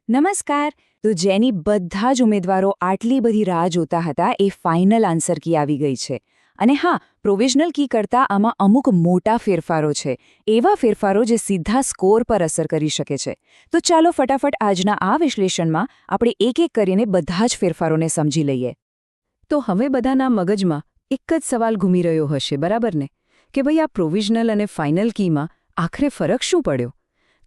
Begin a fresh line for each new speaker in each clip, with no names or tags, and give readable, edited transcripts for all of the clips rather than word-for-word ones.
નમસ્કાર. તો જેની બધા જ ઉમેદવારો આટલી બધી રાહ જોતા હતા એ ફાઇનલ આન્સર કી આવી ગઈ છે. અને હા, પ્રોવિઝનલ કી કરતાં આમાં અમુક મોટા ફેરફારો છે, એવા ફેરફારો જે સીધા સ્કોર પર અસર કરી શકે છે. તો ચાલો ફટાફટ આજના આ વિશ્લેષણમાં આપણે એક એક કરીને બધા જ ફેરફારોને સમજી લઈએ. તો હવે બધાના મગજમાં એક જ સવાલ ઘૂમી રહ્યો હશે, બરાબર ને? કે ભાઈ, આ પ્રોવિઝનલ અને ફાઇનલ કીમાં આખરે ફરક શું પડ્યો?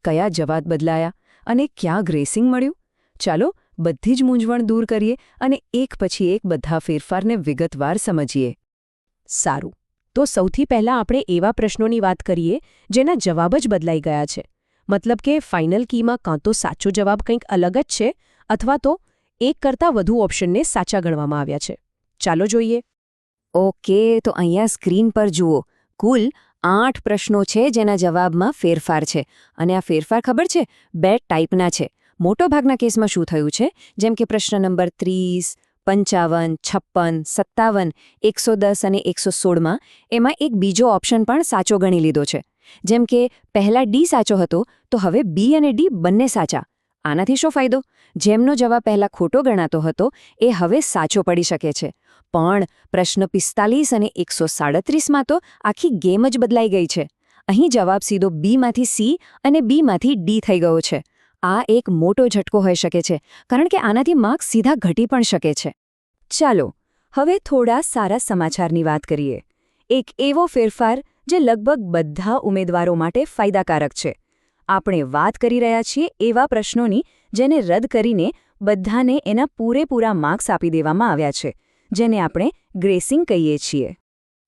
કયા જવાબ બદલાયા અને ક્યાં ગ્રેસિંગ મળ્યું? ચાલો બધી જ મૂંઝવણ દૂર કરીએ અને એક પછી એક બધા ફેરફારને વિગતવાર સમજીએ. સારું, તો સૌથી પહેલાં આપણે એવા પ્રશ્નોની વાત કરીએ જેના જવાબ જ બદલાઈ ગયા છે. મતલબ કે ફાઇનલ કીમાં કાં તો સાચો જવાબ કંઈક અલગ જ છે અથવા તો એક કરતાં વધુ ઓપ્શનને સાચા ગણવામાં આવ્યા છે. ચાલો જોઈએ. ઓકે, તો અહીંયા સ્ક્રીન પર જુઓ. કુલ 8 પ્રશ્નો છે જેના જવાબમાં ફેરફાર છે. અને આ ફેરફાર ખબર છે, 2 ટાઈપના છે. મોટાભાગના કેસમાં શું થયું છે, જેમ કે પ્રશ્ન નંબર 30, 55, 56, 57, 110 અને 116માં એમાં એક બીજો ઓપ્શન પણ સાચો ગણી લીધો છે. જેમ કે પહેલા ડી સાચો હતો તો હવે બી અને ડી બંને સાચા. આનાથી શું ફાયદો? જેમનો જવાબ પહેલા ખોટો ગણાતો હતો એ હવે સાચો પડી શકે છે. પણ પ્રશ્ન 45 અને 137માં તો આખી ગેમ જ બદલાઈ ગઈ છે. અહીં જવાબ સીધો બીમાંથી સી અને બીમાંથી ડી થઈ ગયો છે. આ એક મોટો ઝટકો હોઈ શકે છે, કારણ કે આનાથી માર્ક્સ સીધા ઘટી પણ શકે છે. ચાલો હવે થોડા સારા સમાચારની વાત કરીએ. એક એવો ફેરફાર જે લગભગ બધા ઉમેદવારો માટે ફાયદાકારક છે. આપણે વાત કરી રહ્યા છીએ એવા પ્રશ્નોની જેને રદ કરીને બધાને એના પૂરેપૂરા માર્ક્સ આપી દેવામાં આવ્યા છે, જેને આપણે ગ્રેસિંગ કહીએ છીએ.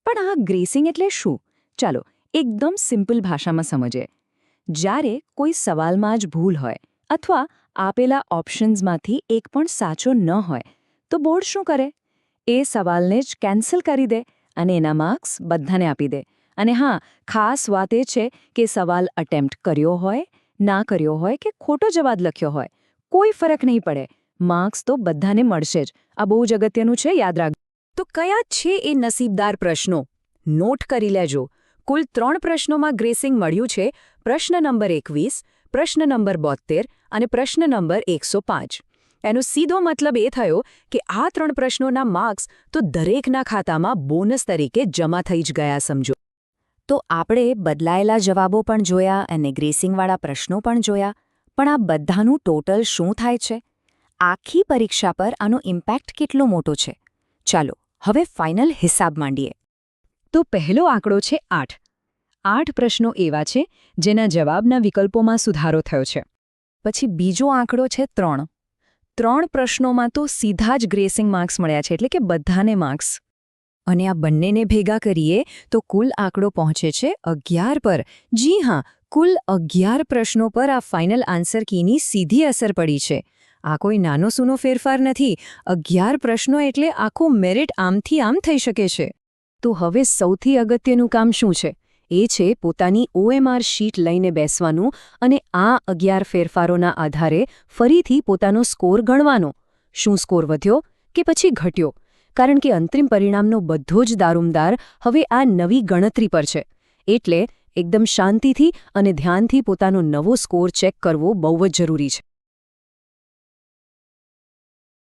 પણ આ ગ્રેસિંગ એટલે શું? ચાલો એકદમ સિમ્પલ ભાષામાં સમજીએ. જ્યારે કોઈ સવાલમાં જ ભૂલ હોય અથવા આપેલા ઓપ્શન્સમાંથી એક પણ સાચો ન હોય તો બોર્ડ શું કરે? એ સવાલને જ કેન્સલ કરી દે અને એના માર્ક્સ બધાને આપી દે. અને હા, ખાસ વાત એ છે કે સવાલ અટેમ્પ્ટ કર્યો હોય, ના કર્યો હોય કે ખોટો જવાબ લખ્યો હોય, કોઈ ફરક નહીં પડે. માર્ક્સ તો બધાને મળશે જ. આ બહુ જ અગત્યનું છે, યાદ રાખજો. તો કયા છે એ નસીબદાર પ્રશ્નો? નોટ કરી લેજો. કુલ 3 પ્રશ્નોમાં ગ્રેસિંગ મળ્યું છે. પ્રશ્ન નંબર 21, પ્રશ્ન નંબર 72 અને પ્રશ્ન નંબર 105. એનો સીધો મતલબ એ થયો કે આ 3 પ્રશ્નોના માર્ક્સ તો દરેકના ખાતામાં બોનસ તરીકે જમા થઈ જ ગયા, સમજો. તો આપણે બદલાયેલા જવાબો પણ જોયા અને ગ્રેસિંગવાળા પ્રશ્નો પણ જોયા. પણ આ બધાનું ટોટલ શું થાય છે? આખી પરીક્ષા પર આનો ઇમ્પેક્ટ કેટલો મોટો છે? ચાલો હવે ફાઇનલ હિસાબ માંડીએ. તો પહેલો આંકડો છે 8. 8 પ્રશ્નો એવા છે જેના જવાબના વિકલ્પોમાં સુધારો થયો છે. પછી બીજો આંકડો છે 3. 3 પ્રશ્નોમાં તો સીધા જ ગ્રેસિંગ માર્ક્સ મળ્યા છે, એટલે કે બધાને માર્ક્સ. અને આ બંનેને ભેગા કરીએ તો કુલ આંકડો પહોંચે છે 11 પર. જી હા, કુલ 11 પ્રશ્નો પર આ ફાઇનલ આન્સર કીની સીધી અસર પડી છે. આ કોઈ નાનો સૂનો ફેરફાર નથી. 11 પ્રશ્નો એટલે આખું મેરિટ આમથી આમ થઈ શકે છે. તો હવે સૌથી અગત્યનું કામ શું છે? એ છે પોતાની OMR શીટ લઈને બેસવાનું અને આ 11 ફેરફારોના આધારે ફરીથી પોતાનો સ્કોર ગણવાનો. શું સ્કોર વધ્યો કે પછી ઘટ્યો? કારણ કે અંતિમ પરિણામનો બધો જ દારોમદાર હવે આ નવી ગણતરી પર છે. એટલે એકદમ શાંતિથી અને ધ્યાનથી પોતાનો નવો સ્કોર ચેક કરવો બહુ જ જરૂરી છે.